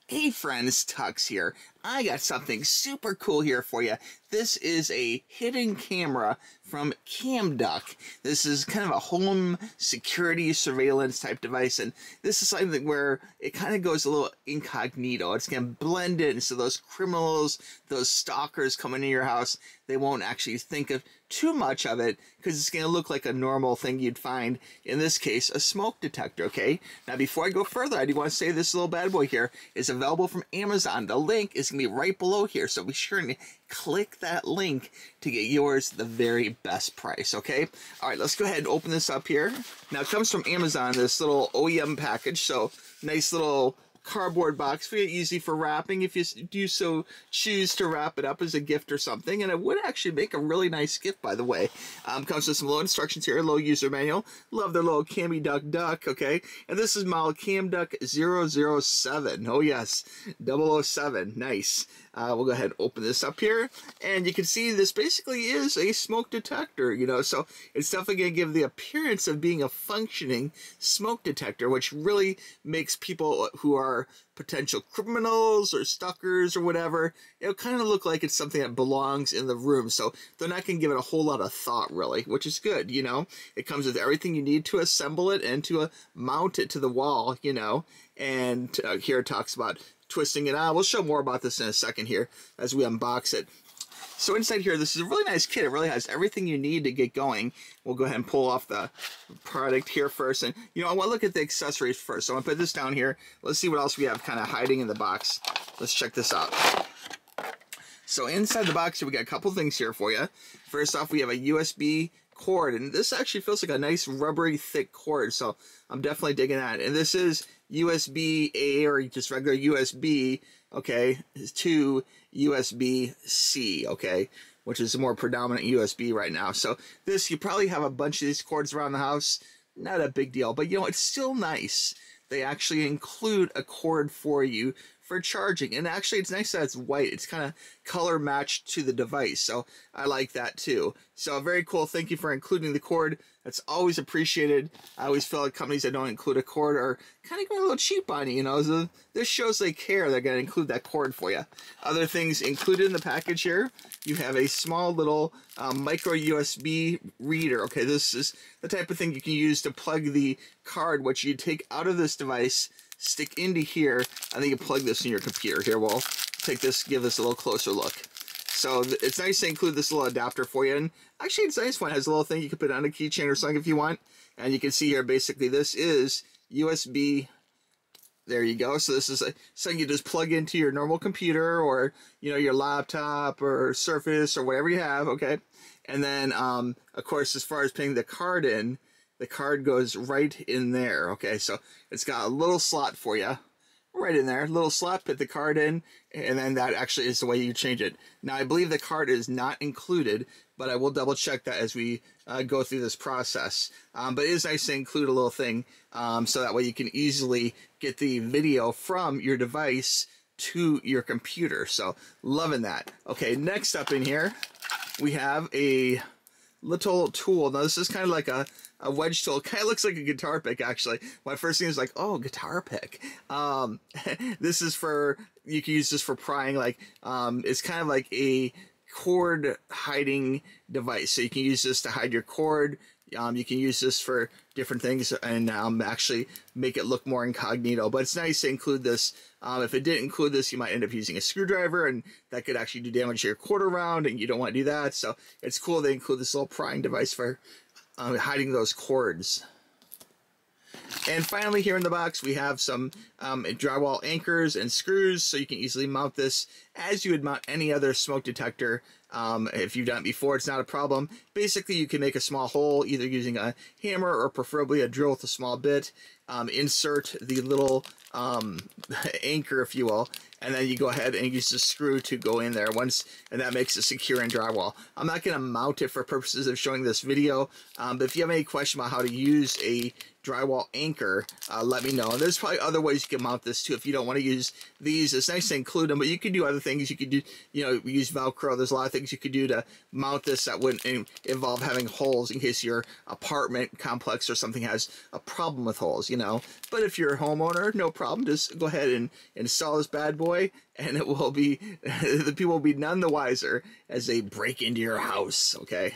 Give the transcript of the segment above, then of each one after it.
Hey friends, Tux here. I got something super cool here for you. This is a hidden camera from CAMDUCK. This is kind of a home security surveillance type device, and this is something where it kind of goes a little incognito. It's going to blend in, so those criminals, those stalkers coming into your house, they won't actually think of too much of it because it's going to look like a normal thing you'd find, in this case, a smoke detector, okay? Now, before I go further, I do want to say this little bad boy here is available from Amazon. The link is going to be right below here, so be sure to click that link to get yours the very best price, okay? All right, let's go ahead and open this up here. Now, it comes from Amazon, this little OEM package, so nice little cardboard box, very easy for wrapping if you do so choose to wrap it up as a gift or something, and it would actually make a really nice gift, by the way. Comes with some little instructions here, a little user manual. Love their little CAMDUCK duck, okay? And this is model CAMDUCK 007. Oh yes, 007. Nice. We'll go ahead and open this up here, and you can see this basically is a smoke detector, you know, so it's definitely going to give the appearance of being a functioning smoke detector, which really makes people who are potential criminals or stalkers or whatever, it'll kind of look like it's something that belongs in the room, so they're not going to give it a whole lot of thought, really, which is good, you know. It comes with everything you need to assemble it and to mount it to the wall, you know, and here it talks about twisting it out. We'll show more about this in a second here as we unbox it. So inside here, this is a really nice kit. It really has everything you need to get going. We'll go ahead and pull off the product here first. And, you know, I want to look at the accessories first. So I'm going to put this down here. Let's see what else we have kind of hiding in the box. Let's check this out. So inside the box here, we got a couple things here for you. First off, we have a USB cord. And this actually feels like a nice rubbery thick cord. So I'm definitely digging that. And this is USB-A or just regular USB, okay, to USB-C, okay, which is a more predominant USB right now. So this, you probably have a bunch of these cords around the house. Not a big deal, but you know, it's still nice. They actually include a cord for you for charging, and actually it's nice that it's white. It's kind of color matched to the device, so I like that too. So very cool. Thank you for including the cord. That's always appreciated. I always feel like companies that don't include a cord are kind of going a little cheap on you, you know. So this shows they care. They're going to include that cord for you. Other things included in the package here, you have a small little micro USB reader. Okay, this is the type of thing you can use to plug the card, which you take out of this device, stick into here, and then you plug this in your computer. Here, we'll take this, give this a little closer look. So it's nice to include this little adapter for you, and actually it's a nice one. It has a little thing you can put on a keychain or something if you want, and you can see here basically this is USB. There you go. So this is something you just plug into your normal computer or, you know, your laptop or Surface or whatever you have, okay? And then, of course, as far as putting the card in, the card goes right in there, okay? So it's got a little slot for you, right in there, little slot, put the card in, and then that actually is the way you change it. Now, I believe the card is not included, but I will double check that as we go through this process. But it is nice to include a little thing so that way you can easily get the video from your device to your computer. So loving that. Okay, next up in here, we have a little tool. Now this is kind of like a wedge tool. It kind of looks like a guitar pick, actually. My first thing is like, oh, guitar pick. This is for, you can use this for prying, like, it's kind of like a cord hiding device. So you can use this to hide your cord. You can use this for different things and actually make it look more incognito. But it's nice to include this. If it didn't include this, you might end up using a screwdriver, and that could actually do damage to your quarter round, and you don't want to do that. So it's cool they include this little prying device for hiding those cords. And finally, here in the box, we have some drywall anchors and screws, so you can easily mount this as you would mount any other smoke detector. If you've done it before, it's not a problem. Basically, you can make a small hole, either using a hammer or preferably a drill with a small bit. Insert the little anchor, if you will, and then you go ahead and use the screw to go in there and that makes it secure in drywall. I'm not going to mount it for purposes of showing this video, but if you have any question about how to use a drywall anchor, let me know. And there's probably other ways you can mount this too if you don't want to use these. It's nice to include them, but you could do other things. You could do, you know, use Velcro. There's a lot of things you could do to mount this that wouldn't involve having holes in case your apartment complex or something has a problem with holes, you know. But if you're a homeowner, no problem. Just go ahead and install this bad boy, and it will be, the people will be none the wiser as they break into your house, okay?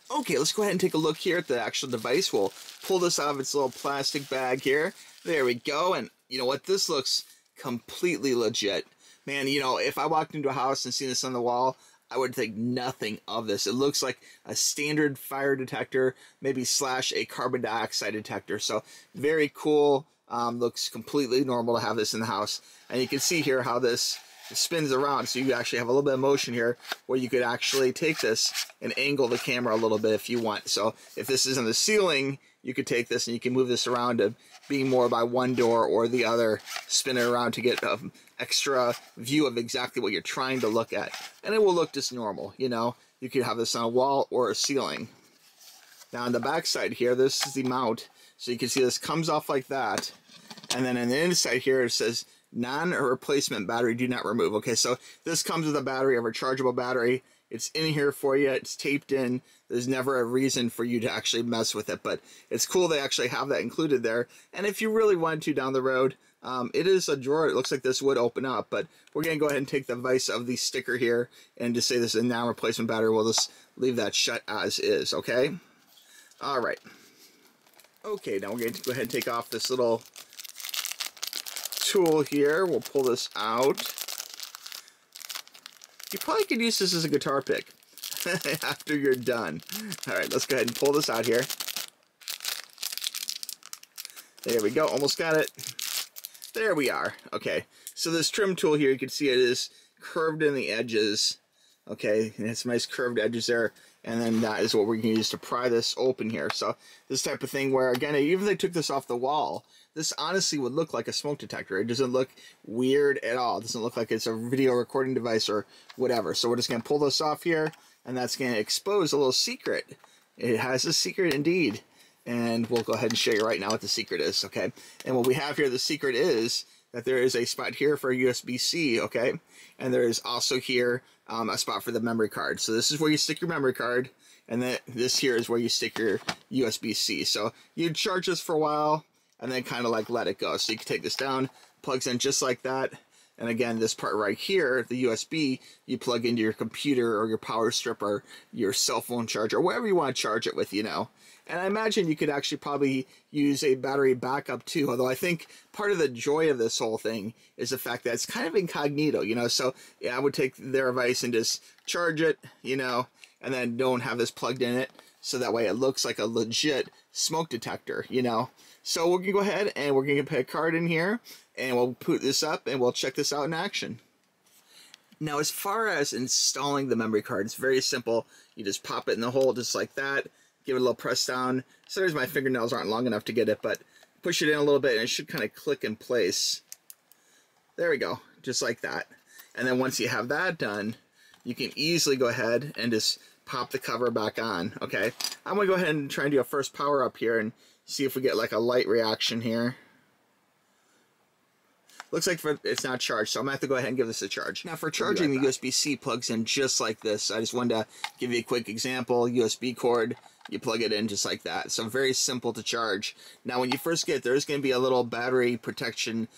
Okay, let's go ahead and take a look here at the actual device. We'll pull this out of its little plastic bag here. There we go. And you know what? This looks completely legit. Man, you know, if I walked into a house and seen this on the wall, I would think nothing of this. It looks like a standard fire detector, maybe slash a carbon dioxide detector. So very cool. Looks completely normal to have this in the house. And you can see here how this spins around, so you actually have a little bit of motion here where you could actually take this and angle the camera a little bit if you want. So if this is on the ceiling, you could take this and you can move this around to being more by one door or the other, spin it around to get an extra view of exactly what you're trying to look at. And it will look just normal, you know. You could have this on a wall or a ceiling. Now on the back side here, this is the mount. So you can see this comes off like that. And then on the inside here, it says non-replacement battery, do not remove. Okay, so this comes with a battery, a rechargeable battery. It's in here for you. It's taped in. There's never a reason for you to actually mess with it, but it's cool they actually have that included there. And if you really wanted to down the road, it is a drawer. It looks like this would open up, but we're going to go ahead and take the vice of the sticker here and just say this is a non-replacement battery. We'll just leave that shut as is, okay? All right. Okay, now we're going to go ahead and take off this little tool here. We'll pull this out. You probably could use this as a guitar pick after you're done. All right, let's go ahead and pull this out here. There we go, almost got it. There we are. Okay, so this trim tool here, you can see it is curved in the edges. Okay, and it's nice curved edges there. And then that is what we're going to use to pry this open here. So this type of thing where, again, even if they took this off the wall, this honestly would look like a smoke detector. It doesn't look weird at all. It doesn't look like it's a video recording device or whatever. So we're just going to pull this off here, and that's going to expose a little secret. It has a secret indeed. And we'll go ahead and show you right now what the secret is, okay? And what we have here, the secret is that there is a spot here for USB-C, okay? And there is also here a spot for the memory card. So this is where you stick your memory card, and then this here is where you stick your USB-C. So you'd charge this for a while, and then kind of like let it go. So you can take this down, plugs in just like that. And again, this part right here, the USB, you plug into your computer or your power strip or your cell phone charger, whatever you want to charge it with, you know. And I imagine you could actually probably use a battery backup too, although I think part of the joy of this whole thing is the fact that it's kind of incognito, you know. So yeah, I would take their advice and just charge it, you know, and then don't have this plugged in it, so that way it looks like a legit smoke detector, you know. So we're going to go ahead and we're going to put a card in here, and we'll put this up and we'll check this out in action. Now, as far as installing the memory card, it's very simple. You just pop it in the hole just like that, give it a little press down. Sometimes my fingernails aren't long enough to get it, but push it in a little bit and it should kind of click in place. There we go, just like that. And then once you have that done, you can easily go ahead and just pop the cover back on, okay? I'm going to go ahead and try and do a first power up here and see if we get like a light reaction here. Looks like it's not charged, so I'm going to have to go ahead and give this a charge. Now for charging, the USB-C plugs in just like this. I just wanted to give you a quick example. USB cord, you plug it in just like that. So very simple to charge. Now when you first get it, there's going to be a little battery protection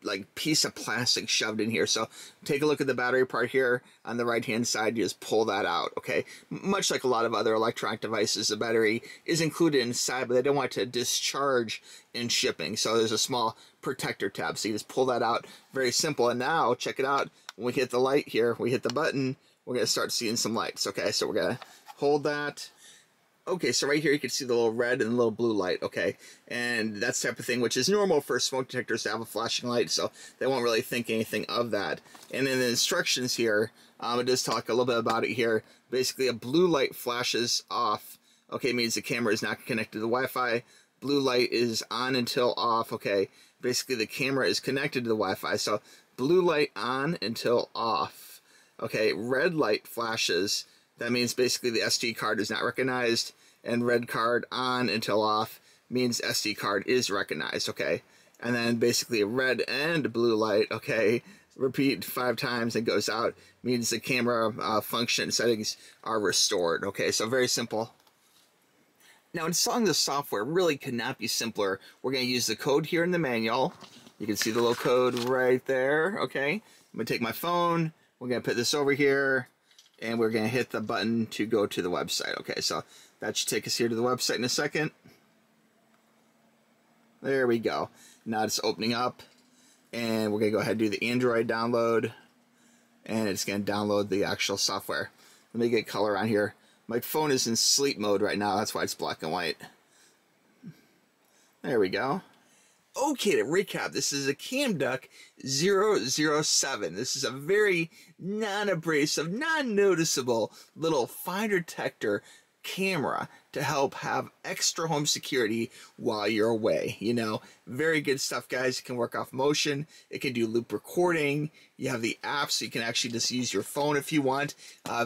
like piece of plastic shoved in here. So take a look at the battery part here on the right hand side. You just pull that out, okay? Much like a lot of other electronic devices, the battery is included inside, but they don't want it to discharge in shipping. So there's a small protector tab, so you just pull that out. Very simple. And now check it out. When we hit the light here, we hit the button, we're going to start seeing some lights, okay? So we're going to hold that. Okay, so right here you can see the little red and the little blue light, okay? And that's the type of thing which is normal for smoke detectors to have a flashing light, so they won't really think anything of that. And in the instructions here, it does talk a little bit about it here. Basically, a blue light flashes off, okay, means the camera is not connected to the Wi-Fi. Blue light is on until off, okay? Basically, the camera is connected to the Wi-Fi, so blue light on until off. Okay, red light flashes. That means basically the SD card is not recognized, and red card on until off means SD card is recognized, okay? And then basically red and blue light, okay? Repeat 5 times and goes out, means the camera function settings are restored, okay? So very simple. Now, installing the software really could not be simpler. We're going to use the code here in the manual. You can see the little code right there, okay? I'm going to take my phone. We're going to put this over here, and we're going to hit the button to go to the website, okay? So that should take us here to the website in a second. There we go. Now it's opening up, and we're going to go ahead and do the Android download, and it's going to download the actual software. Let me get color on here. My phone is in sleep mode right now. That's why it's black and white. There we go. Okay, to recap, this is a CAMDUCK 007. This is a very non-abrasive, non-noticeable little fire detector camera to help have extra home security while you're away. You know, very good stuff, guys. It can work off motion. It can do loop recording. You have the app, so you can actually just use your phone if you want.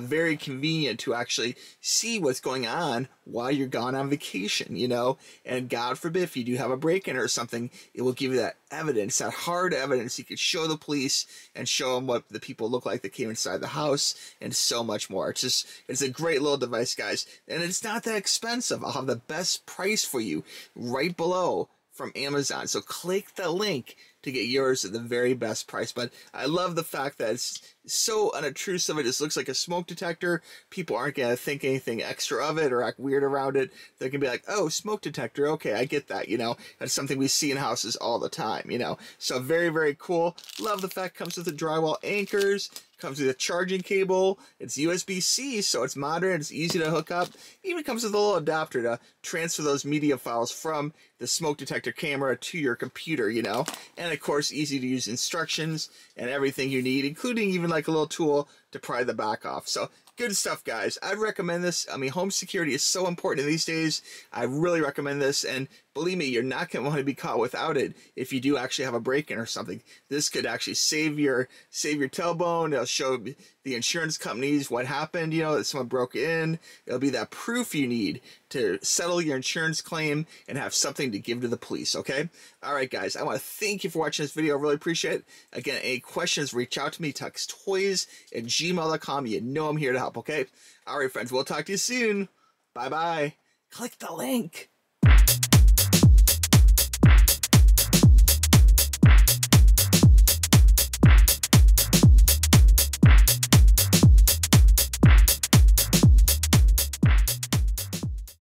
Very convenient to actually see what's going on while you're gone on vacation, you know. And God forbid, if you do have a break-in or something, it will give you that evidence, that hard evidence. You could show the police and show them what the people look like that came inside the house, and so much more. It's a great little device, guys. And it's not that expensive. I'll have the best price for you right below from Amazon. So click the link to get yours at the very best price. But I love the fact that it's so unobtrusive. It just looks like a smoke detector. People aren't going to think anything extra of it or act weird around it. They can be like, oh, smoke detector. Okay, I get that, you know. That's something we see in houses all the time, you know. So very, very cool. Love the fact it comes with the drywall anchors. Comes with a charging cable. It's USB-C, so it's modern. It's easy to hook up. Even comes with a little adapter to transfer those media files from the smoke detector camera to your computer, you know. And of course, easy to use instructions and everything you need, including even like a little tool to pry the back off. So good stuff, guys. I'd recommend this. I mean, home security is so important these days. I really recommend this. And believe me, you're not going to want to be caught without it if you do actually have a break-in or something. This could actually save your tailbone. It'll show the insurance companies what happened, you know, that someone broke in. It'll be that proof you need to settle your insurance claim and have something to give to the police, okay? All right, guys, I want to thank you for watching this video. I really appreciate it. Again, any questions, reach out to me, tuckstoys@gmail.com. You know I'm here to help, okay? All right, friends, we'll talk to you soon. Bye-bye. Click the link.